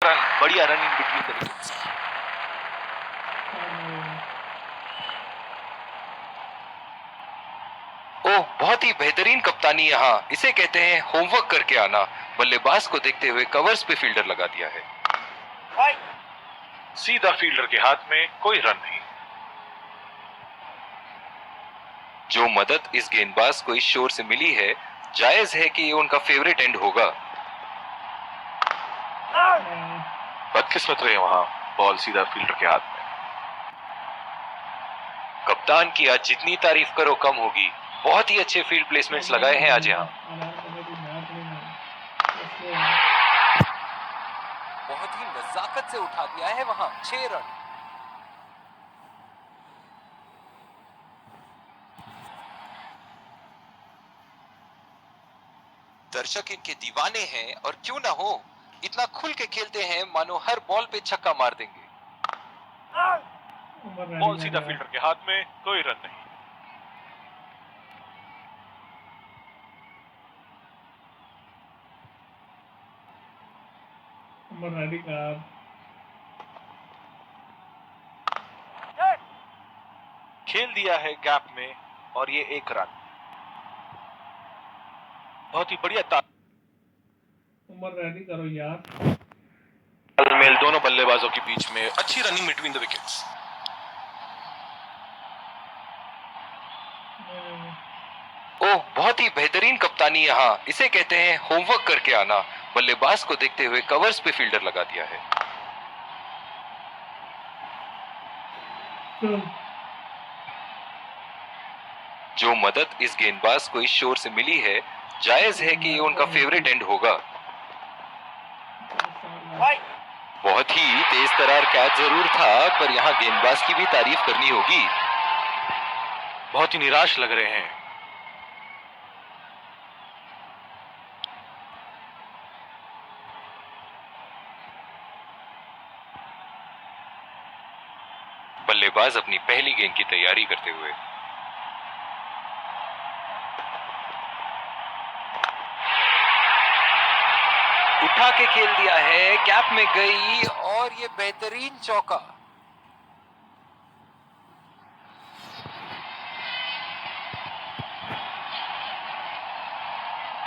बढ़िया run in between the wickets. ओह, बहुत ही बेहतरीन कप्तानी यहाँ, इसे कहते हैं होमवर्क करके आना। बल्लेबाज को देखते हुए कवर्स पे फील्डर लगा दिया है। सीधा फील्डर के हाथ में, कोई रन नहीं। जो मदद इस गेंदबाज को इस शोर से मिली है, जायज है कि ये उनका फेवरेट एंड होगा। बदकिस्मत रहे वहां, बॉल सीधा फील्डर के हाथ में। कप्तान की आज जितनी तारीफ करो कम होगी। बहुत ही अच्छे फील्ड प्लेसमेंट्स लगाए हैं आज यहाँ। बहुत ही नजाकत से उठा दिया है वहां, 6 रन। दर्शक इनके दीवाने हैं, और क्यों ना हो, इतना खुल के खेलते हैं मानो हर बॉल पे छक्का मार देंगे। बॉल सीधा फील्डर के हाथ में, कोई रन नहीं। खेल दिया है गैप में, और ये 1 रन। बहुत ही बढ़िया रेडी करो यार। तालमेल दोनों बल्लेबाजों के बीच में, अच्छी रनिंग बिटवीन द विकेट्स। ओह, बहुत ही बेहतरीन कप्तानी यहाँ, इसे कहते हैं होमवर्क करके आना। बल्लेबाज को देखते हुए कवर्स पे फील्डर लगा दिया है। जो मदद इस गेंदबाज को इस शोर से मिली है, जायज है कि ये उनका फेवरेट एंड होगा। बहुत ही तेज तरार कैच जरूर था, पर यहाँ गेंदबाज की भी तारीफ करनी होगी। बहुत ही निराश लग रहे हैं। बल्लेबाज अपनी पहली गेंद की तैयारी करते हुए। उठा के खेल दिया है, गैप में गई, और ये बेहतरीन चौका।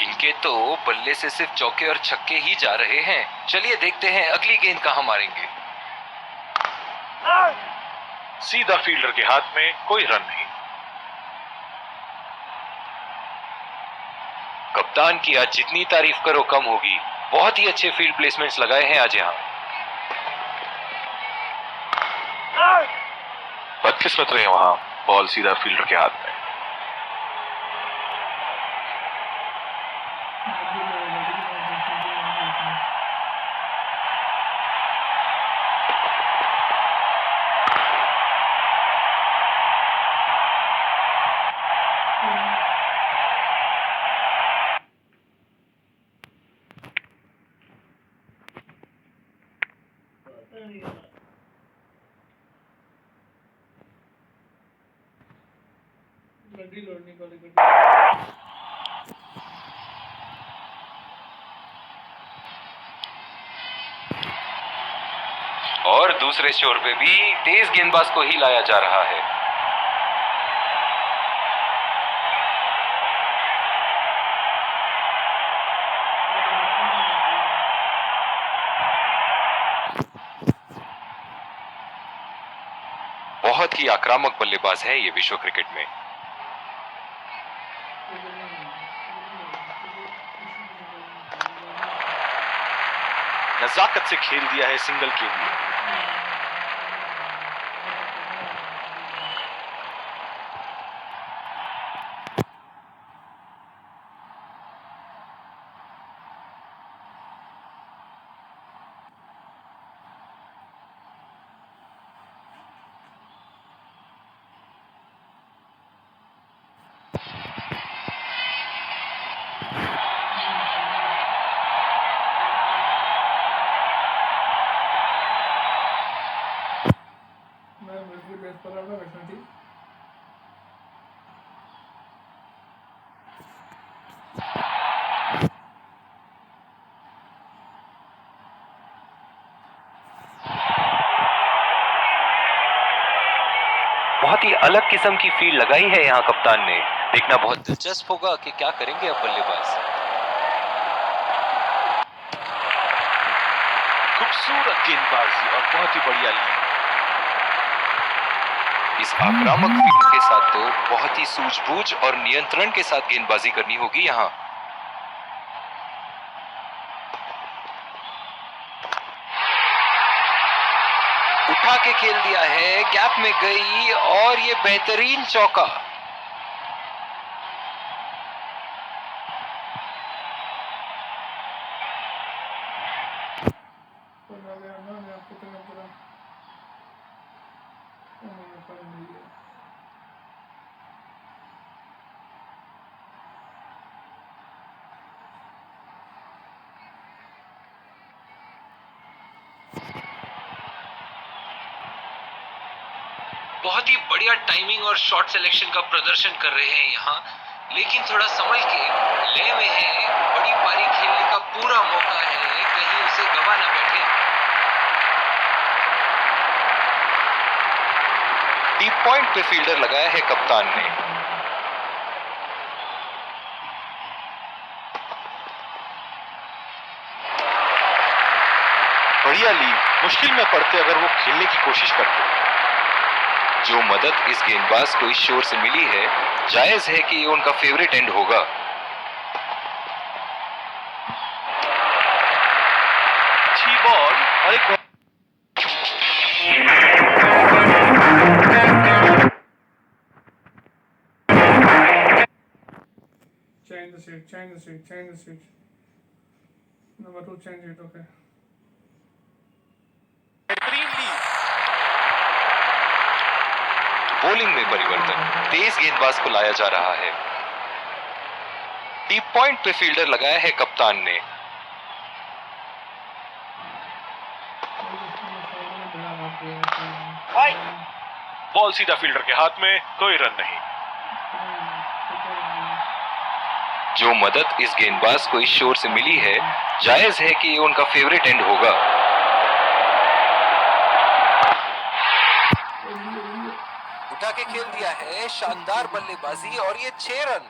इनके तो बल्ले से सिर्फ चौके और छक्के ही जा रहे हैं। चलिए देखते हैं अगली गेंद कहां मारेंगे। सीधा फील्डर के हाथ में, कोई रन नहीं। कप्तान की आज जितनी तारीफ करो कम होगी। बहुत ही अच्छे फील्ड प्लेसमेंट्स लगाए हैं आज यहाँ। बदकिस्मत रहे वहां, बॉल सीधा फील्डर के हाथ में। और दूसरे शोर पे भी तेज गेंदबाज को ही लाया जा रहा है। बहुत ही आक्रामक बल्लेबाज है ये विश्व क्रिकेट में। नजाकत से खेल दिया है सिंगल के लिए। बहुत ही अलग किस्म की फील्ड लगाई है यहाँ कप्तान ने। देखना बहुत दिलचस्प होगा कि क्या करेंगे अब बल्लेबाज। खूबसूरत गेंदबाजी और बहुत ही बढ़िया लीड। इस आक्रामक फील्ड के साथ तो बहुत ही सूझबूझ और नियंत्रण के साथ गेंदबाजी करनी होगी यहाँ। उठा के खेल दिया है, गैप में गई और ये बेहतरीन चौका। बहुत ही बढ़िया टाइमिंग और शॉट सिलेक्शन का प्रदर्शन कर रहे हैं यहाँ, लेकिन थोड़ा संभल के ले में है। बड़ी पारी खेलने का पूरा मौका है, कहीं उसे गवा ना बैठे। डीप पॉइंट पे फील्डर लगाया है कप्तान ने। बढ़िया लीड। मुश्किल में पड़ते अगर वो खेलने की कोशिश करते। जो मदद इस गेंदबाज को इस शोर से मिली है, जायज है कि ये उनका फेवरेट एंड होगा। अच्छी बॉल और एक change the seat. Number 2, change it, okay. बेहतरीन लीड। बॉलिंग में परिवर्तन, तेज गेंदबाज को लाया जा रहा है। डीप पॉइंट पे फील्डर लगाया है कप्तान ने। बॉल सीधा फील्डर के हाथ में, कोई रन नहीं। जो मदद इस गेंदबाज को इस शोर से मिली है, जायज है कि ये उनका फेवरेट एंड होगा। उठा के खेल दिया है, शानदार बल्लेबाजी और ये 6 रन।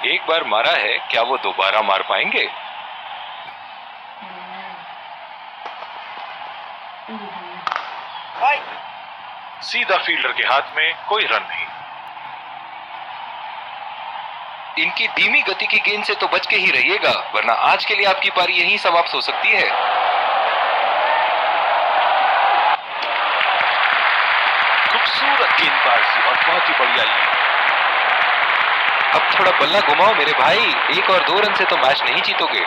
एक बार मारा है, क्या वो दोबारा मार पाएंगे? सीधा फील्डर के हाथ में, कोई रन नहीं। इनकी धीमी गति की गेंद से तो बच के ही रहिएगा, वरना आज के लिए आपकी पारी यहीं समाप्त हो सकती है। खूबसूरत गेंदबाजी और बहुत ही बढ़िया लीड। अब थोड़ा बल्ला घुमाओ मेरे भाई, 1 और 2 रन से तो मैच नहीं जीतोगे।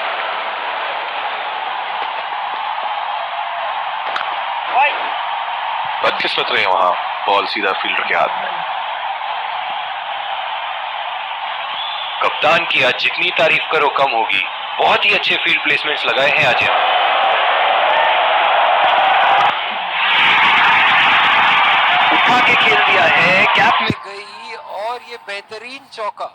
बदकिस्मत रहे वहां, बॉल सीधा फील्डर के हाथ में। कप्तान की आज जितनी तारीफ करो कम होगी। बहुत ही अच्छे फील्ड प्लेसमेंट्स लगाए हैं आज। उठा के खेल दिया है, गैप में गई और ये बेहतरीन चौका।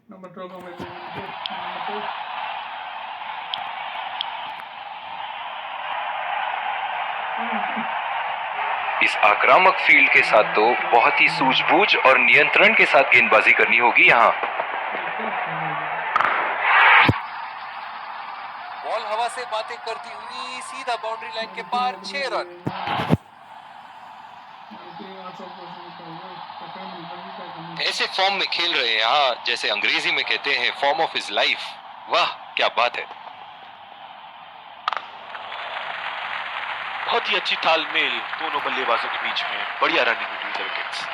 Number 12, number 2. इस आक्रामक फील्ड के साथ तो बहुत ही सूझबूझ और नियंत्रण के साथ गेंदबाजी करनी होगी यहाँ। बॉल हवा से बातें करती हुई सीधा बाउंड्री लाइन के पार, 6 रन। ऐसे फॉर्म में खेल रहे हैं यहाँ, जैसे अंग्रेजी में कहते हैं फॉर्म ऑफ हिज लाइफ। वाह क्या बात है। बहुत ही अच्छी तालमेल दोनों बल्लेबाजों के बीच में, बढ़िया रनिंग बिटवीन द विकेट्स।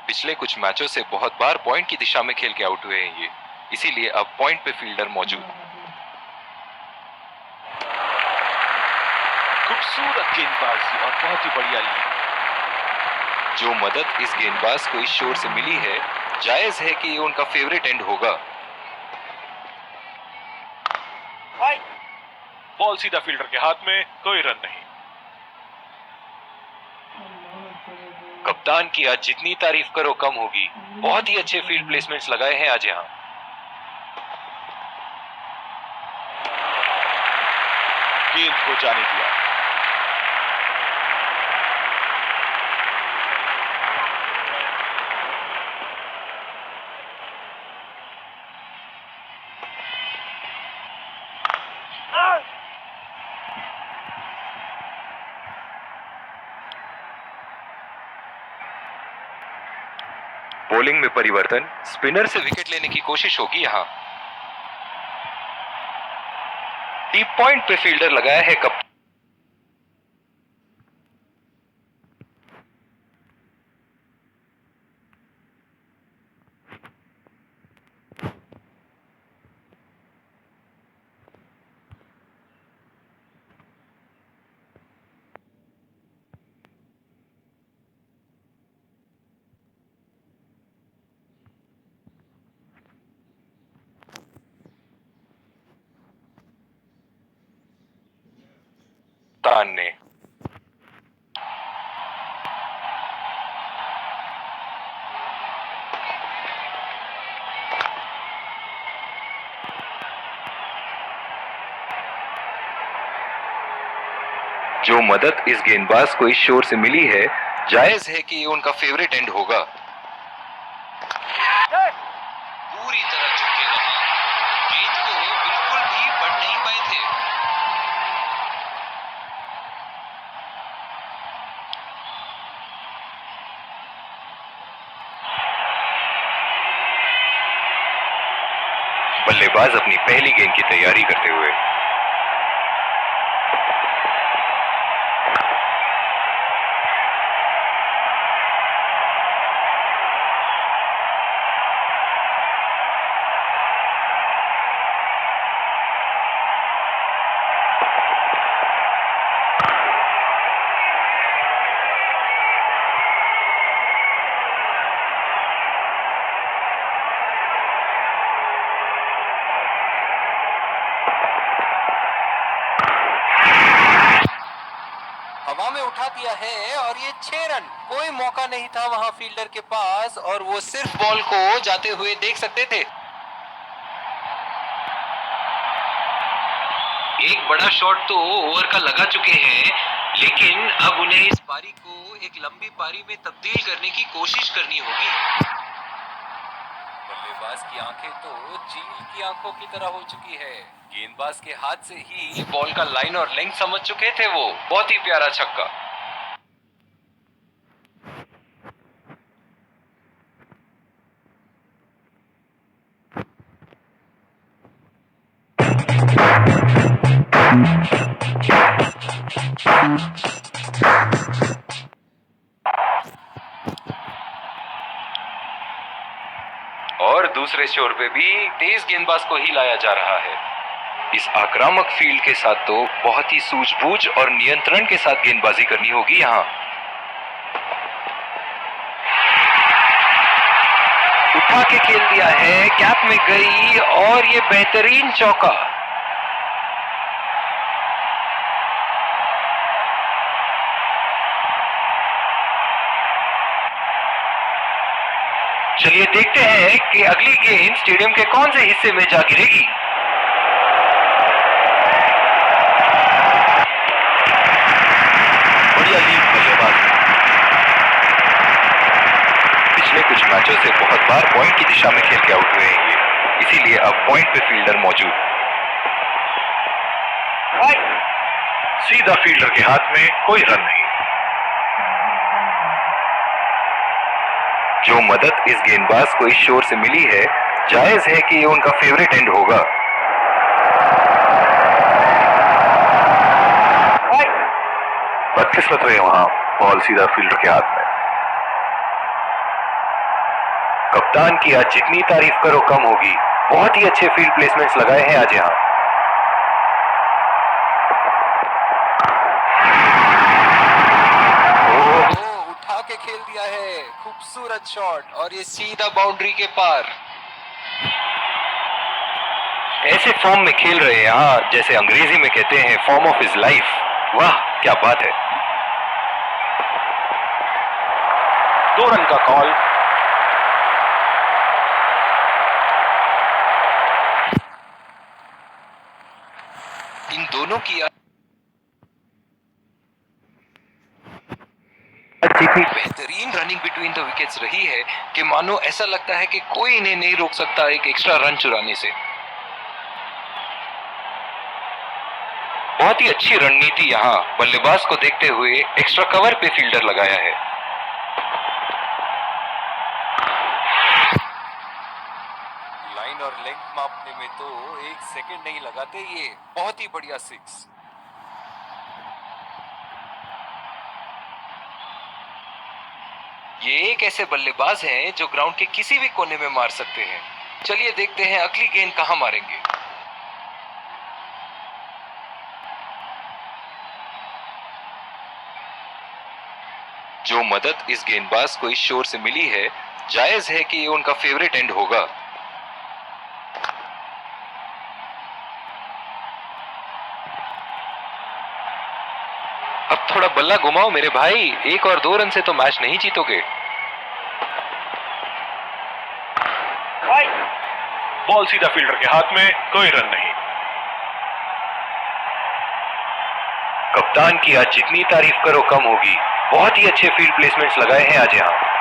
पिछले कुछ मैचों से बहुत बार पॉइंट की दिशा में खेल के आउट हुए हैं ये, इसीलिए अब पॉइंट पे फील्डर मौजूद। खूबसूरत गेंदबाजी और बहुत ही बढ़िया लीड। जो मदद इस गेंदबाज को इस शोर से मिली है, जायज है कि ये उनका फेवरेट एंड होगा। बॉल सीधा फील्डर के हाथ में, कोई रन नहीं। कप्तान की आज जितनी तारीफ करो कम होगी। बहुत ही अच्छे फील्ड प्लेसमेंट्स लगाए हैं आज यहाँ। गेंद को जाने दिया। बॉलिंग में परिवर्तन, स्पिनर से विकेट लेने की कोशिश होगी यहाँ। डीप पॉइंट पे फील्डर लगाया है कप्तान। ने जो मदद इस गेंदबाज को इस शोर से मिली है, जायज है कि ये उनका फेवरेट एंड होगा। पूरी तरह चुके वहां, गेंद को बिल्कुल भी पढ़ नहीं पाए थे। बल्लेबाज अपनी पहली गेंद की तैयारी करते हुए। हवा में उठा दिया है और ये 6 रन। कोई मौका नहीं था वहां फील्डर के पास और वो सिर्फ बॉल को जाते हुए देख सकते थे। एक बड़ा शॉट तो ओवर का लगा चुके हैं, लेकिन अब उन्हें इस पारी को एक लंबी पारी में तब्दील करने की कोशिश करनी होगी। बल्लेबाज की आंखें तो चील की आंखों की तरह हो चुकी है। गेंदबाज के हाथ से ही बॉल का लाइन और लेंथ समझ चुके थे वो। बहुत ही प्यारा छक्का। और दूसरे छोर पे भी तेज गेंदबाज को ही लाया जा रहा है। इस आक्रामक फील्ड के साथ तो बहुत ही सूझबूझ और नियंत्रण के साथ गेंदबाजी करनी होगी यहाँ। उठा के खेल दिया है, कैप में गई और ये बेहतरीन चौका। चलिए देखते हैं कि अगली गेंद स्टेडियम के कौन से हिस्से में जा गिरेगी। बढ़िया लीड बल्लेबाज। पिछले कुछ मैचों से बहुत बार पॉइंट की दिशा में खेल के आउट हुए हैं ये, इसीलिए अब पॉइंट पे फील्डर मौजूद। सीधा फील्डर के हाथ में, कोई रन नहीं। जो मदद इस गेंदबाज को इस शोर से मिली है, जायज है कि ये उनका फेवरेट एंड होगा। बदकिस्मत हुए वहां, बॉल सीधा फील्डर के हाथ में। कप्तान की आज जितनी तारीफ करो कम होगी। बहुत ही अच्छे फील्ड प्लेसमेंट्स लगाए हैं आज यहाँ। उठा के खेल दिया है, खूबसूरत शॉट और ये सीधा बाउंड्री के पार। ऐसे फॉर्म में खेल रहे हैं यहाँ, जैसे अंग्रेजी में कहते हैं फॉर्म ऑफ हिज लाइफ। वाह क्या बात है। 2 रन का कॉल। इन दोनों की इतनी बेहतरीन रनिंग बिटवीन द विकेट्स रही है कि मानो ऐसा लगता है कि कोई इन्हें नहीं रोक सकता एक एक्स्ट्रा रन चुराने से। बहुत ही अच्छी रणनीति यहाँ बल्लेबाज को देखते हुए एक्स्ट्रा कवर पे फील्डर लगाया है। लाइन और लेंथ मापने में तो 1 सेकंड नहीं लगाते ये। बहुत ही बढ़िया 6। ये एक ऐसे बल्लेबाज हैं जो ग्राउंड के किसी भी कोने में मार सकते हैं। चलिए देखते हैं अगली गेंद कहां मारेंगे। जो मदद इस गेंदबाज को इस शोर से मिली है, जायज है कि ये उनका फेवरेट एंड होगा। अब थोड़ा बल्ला घुमाओ मेरे भाई, 1 और 2 रन से तो मैच नहीं जीतोगे। बॉल सीधा फील्डर के हाथ में, कोई रन नहीं। कप्तान की आज जितनी तारीफ करो कम होगी। बहुत ही अच्छे फील्ड प्लेसमेंट्स लगाए हैं आज यहाँ।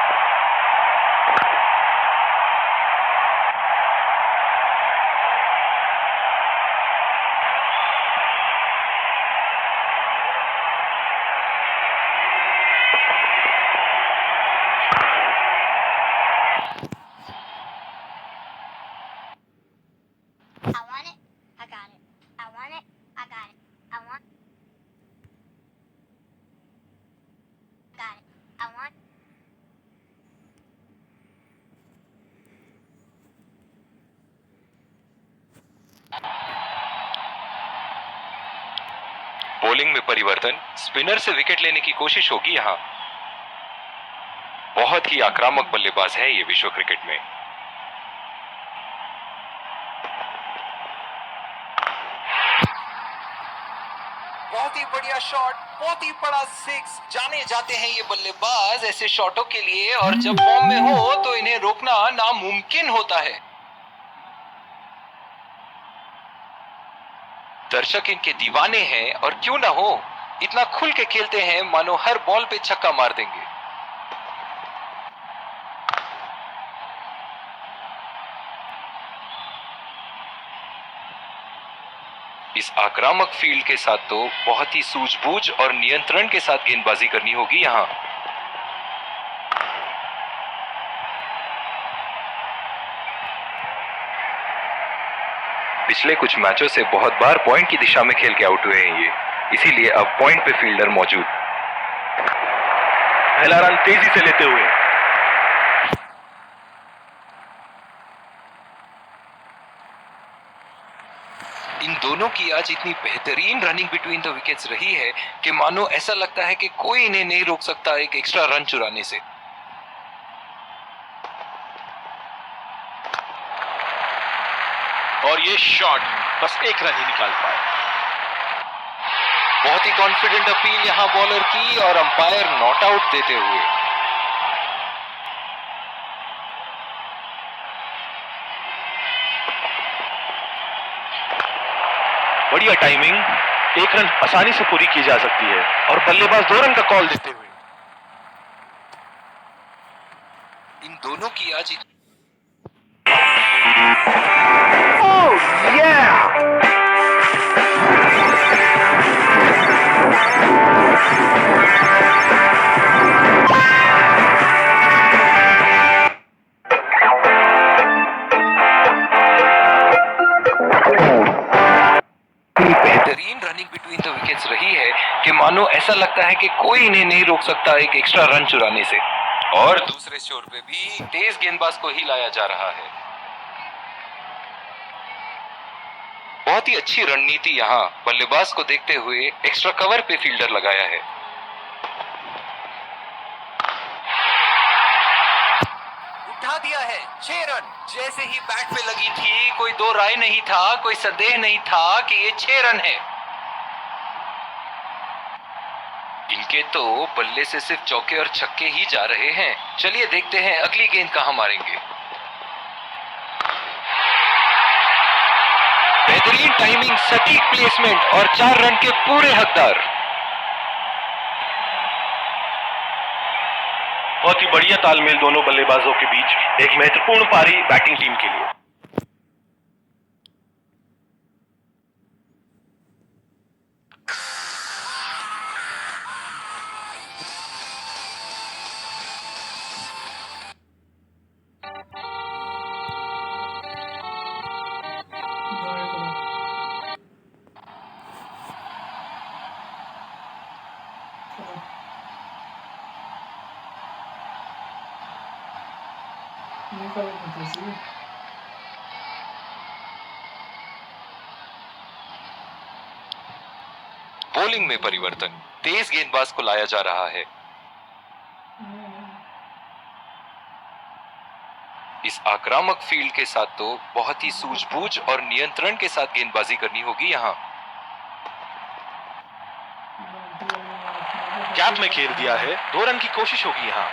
I want it. I got it. I want it. I got it. I want. Got it. I want. Bowling में परिवर्तन, स्पिनर से विकेट लेने की कोशिश होगी यहां। बहुत ही आक्रामक बल्लेबाज है ये विश्व क्रिकेट में। बहुत ही बढ़िया शॉट, बहुत ही बड़ा 6। जाने जाते हैं ये बल्लेबाज ऐसे शॉटों के लिए, और जब फॉर्म में हो तो इन्हें रोकना नामुमकिन होता है। दर्शक इनके दीवाने हैं, और क्यों ना हो, इतना खुल के खेलते हैं मानो हर बॉल पे छक्का मार देंगे। इस आक्रामक फील्ड के साथ तो बहुत ही सूझबूझ और नियंत्रण के साथ गेंदबाजी करनी होगी यहां। पिछले कुछ मैचों से बहुत बार पॉइंट की दिशा में खेल के आउट हुए हैं ये, इसीलिए अब पॉइंट पे फील्डर मौजूद। पहला रन तेजी से लेते हुए। इन दोनों की आज इतनी बेहतरीन रनिंग बिटवीन द विकेट्स रही है कि मानो ऐसा लगता है कि कोई इन्हें नहीं रोक सकता एक एक्स्ट्रा रन चुराने से। और ये शॉट बस 1 रन ही निकाल पाए। बहुत ही कॉन्फिडेंट अपील यहां बॉलर की, और अंपायर नॉट आउट देते हुए। बढ़िया टाइमिंग, 1 रन आसानी से पूरी की जा सकती है, और बल्लेबाज 2 रन का कॉल देते हुए। इन दोनों की आज बेहतरीन रनिंग बिटवीन द विकेट्स रही है कि मानो ऐसा लगता है कि कोई इन्हें नहीं रोक सकता एक एक्स्ट्रा रन चुराने से। और दूसरे छोर पे भी तेज गेंदबाज को ही लाया जा रहा है। बहुत ही अच्छी रणनीति यहां बल्लेबाज को देखते हुए एक्स्ट्रा कवर पे फील्डर लगाया है। उठा दिया है, 6 रन जैसे ही बैट पे लगी थी, कोई दो राय नहीं था, कोई संदेह नहीं था कि ये 6 रन है। इनके तो बल्ले से सिर्फ चौके और छक्के ही जा रहे हैं। चलिए देखते हैं अगली गेंद कहां मारेंगे। बेहतरीन टाइमिंग, सटीक प्लेसमेंट और 4 रन के पूरे हकदार। बहुत ही बढ़िया तालमेल दोनों बल्लेबाजों के बीच, एक महत्वपूर्ण पारी बैटिंग टीम के लिए। दाएं तरफ। चलो निकल जैसे बॉलिंग में परिवर्तन, तेज गेंदबाज को लाया जा रहा है। इस आक्रामक फील्ड के साथ तो बहुत ही सूझबूझ और नियंत्रण के साथ गेंदबाजी करनी होगी यहाँ। गैप में खेल दिया है, 2 रन की कोशिश होगी यहाँ।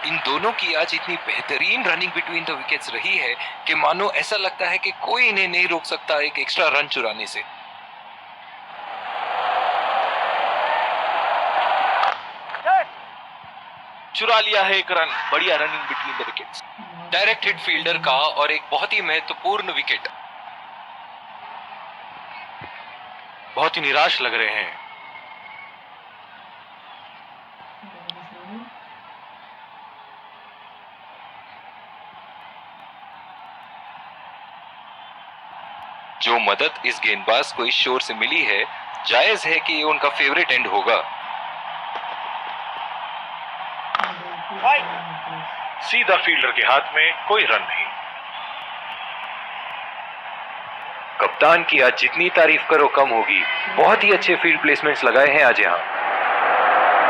इन दोनों की आज इतनी बेहतरीन रनिंग बिटवीन द विकेट्स रही है कि मानो ऐसा लगता है कि कोई इन्हें नहीं रोक सकता एक एक्स्ट्रा रन चुराने से। चुरा लिया है 1 रन, बढ़िया running between the wickets. Direct hit fielder का और एक बहुत ही महत्वपूर्ण विकेट। बहुत ही निराश लग रहे हैं। जो मदद इस गेंदबाज को इस शोर से मिली है, जायज है कि ये उनका फेवरेट एंड होगा। सीधा फील्डर के हाथ में, कोई रन नहीं। कप्तान की आज जितनी तारीफ करो कम होगी। बहुत ही अच्छे फील्ड प्लेसमेंट्स लगाए हैं आज यहाँ।